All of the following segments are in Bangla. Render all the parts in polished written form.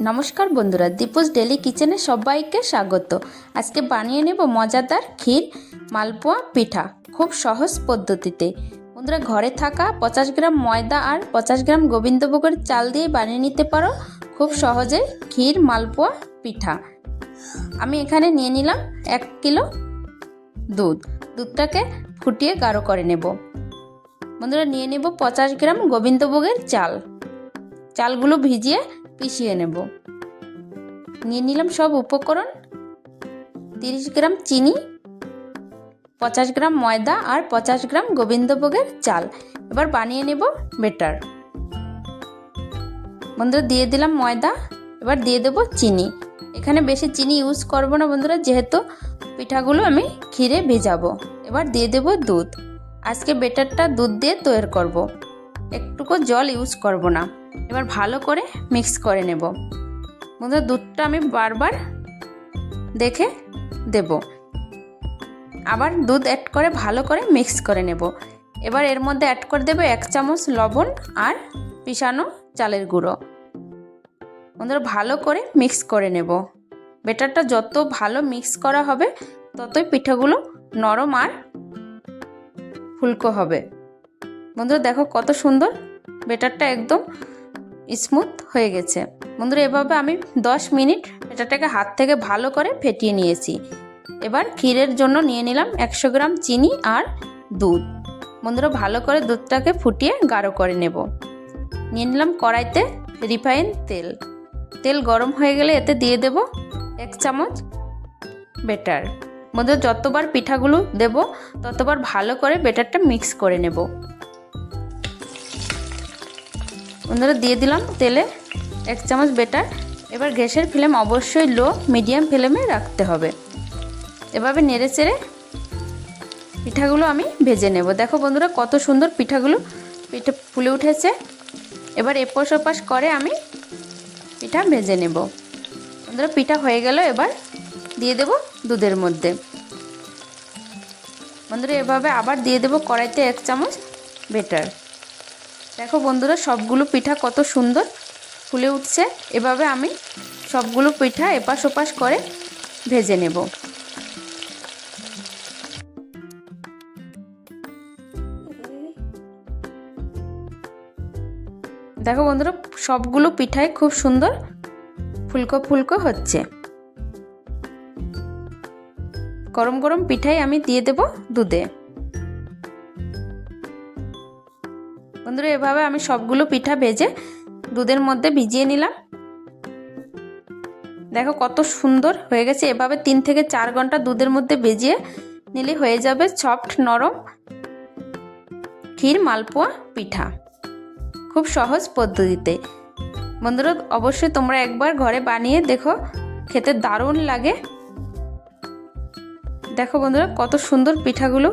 নমস্কার বন্ধুরা, দীপুস ডেলি কিচেনে সবাইকে স্বাগত। আজকে বানিয়ে নেব মজাদার ক্ষীর মালপোয়া পিঠা, খুব সহজ পদ্ধতিতে। বন্ধুরা, ঘরে থাকা 50 গ্রাম ময়দা আর 50 গ্রাম গোবিন্দভোগের চাল দিয়ে বানিয়ে নিতে পারো খুব সহজে ক্ষীর মালপোয়া পিঠা। আমি এখানে নিয়ে নিলাম 1 কিলো দুধটাকে ফুটিয়ে গাঢ় করে নেব। বন্ধুরা, নিয়ে নেব 50 গ্রাম গোবিন্দভোগের চালগুলো ভিজিয়ে পিষিয়ে নেব। নিয়ে নিলাম সব উপকরণ, 30 গ্রাম চিনি, 50 গ্রাম ময়দা আর 50 গ্রাম গোবিন্দভোগের চাল। এবার বানিয়ে নেব বেটার। বন্ধুরা, দিয়ে দিলাম ময়দা, এবার দিয়ে দেব চিনি। এখানে বেশি চিনি ইউজ করব না বন্ধুরা, যেহেতু পিঠাগুলো আমি ক্ষীরে ভেজাবো। এবার দিয়ে দেব দুধ। আজকে বেটারটা দুধ দিয়ে তৈরি করব, একটুকু জল ইউজ করব না। এবার ভালো করে মিক্স করে নেব। বন্ধুরা, দুধটা আমি বারবার দেখে দেব, আবার দুধ অ্যাড করে ভালো করে মিক্স করে নেব। এবার এর মধ্যে অ্যাড করে দেব 1 চামচ লবণ আর পিষানো চালের গুঁড়ো। বন্ধুরা, ভালো করে মিক্স করে নেব। বেটারটা যত ভালো মিক্স করা হবে ততই পিঠাগুলো নরম আর ফুলকো হবে। বন্ধুরা, দেখো কত সুন্দর বেটারটা একদম স্মুথ হয়ে গেছে। বন্ধুরা, এভাবে আমি 10 মিনিট বেটারটাকে হাত থেকে ভালো করে ফেটিয়ে নিয়েছি। এবার ক্ষীরের জন্য নিয়ে নিলাম 100 গ্রাম চিনি আর দুধ। বন্ধুরা, ভালো করে দুধটাকে ফুটিয়ে গাঢ় করে নেব। নিয়ে নিলাম কড়াইতে রিফাইন তেল গরম হয়ে গেলে এতে দিয়ে দেব 1 চামচ বেটার। বন্ধুরা, যতবার পিঠাগুলো দেব ততবার ভালো করে বেটারটা মিক্স করে নেব। বন্ধুরা, দিয়ে দিলাম তেলে 1 চামচ বেটার। এবার গ্যাসের ফ্লেম অবশ্যই লো মিডিয়াম ফ্লেমে রাখতে হবে। এভাবে নেড়ে চেড়ে পিঠাগুলো আমি ভেজে নেব। দেখো বন্ধুরা, কত সুন্দর পিঠা ফুলে উঠেছে। এবার এপাশ ওপাশ করে আমি পিঠা ভেজে নেব। বন্ধুরা, পিঠা হয়ে গেল। এবার দিয়ে দেব দুধের মধ্যে। বন্ধুরা, এভাবে আবার দিয়ে দেব কড়াইতে 1 চামচ বেটার। দেখো বন্ধুরা, সবগুলো পিঠা কত সুন্দর ফুলে উঠছে। এভাবে আমি সবগুলো পিঠা এপাশ ওপাশ করে ভেজে নেব। দেখো বন্ধুরা, সবগুলো পিঠাই খুব সুন্দর ফুলকো হচ্ছে। গরম গরম পিঠাই আমি দিয়ে দেব দুধে। বন্ধুরা, এভাবে আমি সবগুলো পিঠা ভেজে দুধের মধ্যে ভিজিয়ে নিলাম। দেখো কত সুন্দর হয়ে গেছে। এভাবে 3 থেকে 4 ঘন্টা দুধের মধ্যে ভিজিয়ে নিলে হয়ে যাবে সফট নরম ক্ষীর মালপোয়া পিঠা, খুব সহজ পদ্ধতিতে। বন্ধুরা, অবশ্যই তোমরা একবার ঘরে বানিয়ে দেখো, খেতে দারুণ লাগে। দেখো বন্ধুরা, কত সুন্দর পিঠাগুলো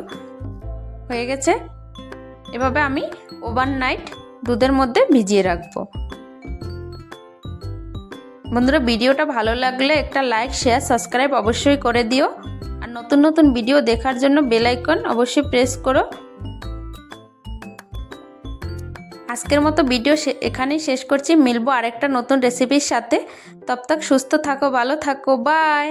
হয়ে গেছে। এভাবে আমি ওভারনাইট দুধের মধ্যে ভিজিয়ে রাখবো। বন্ধুরা, ভিডিওটা ভালো লাগলে একটা লাইক শেয়ার সাবস্ক্রাইব অবশ্যই করে দিও। আর নতুন নতুন ভিডিও দেখার জন্য বেল আইকন অবশ্যই প্রেস করো। আজকের মতো ভিডিও এখানেই শেষ করছি। মিলবো আরেকটা নতুন রেসিপির সাথে। তব তক সুস্থ থাকো, ভালো থাকো, বাই।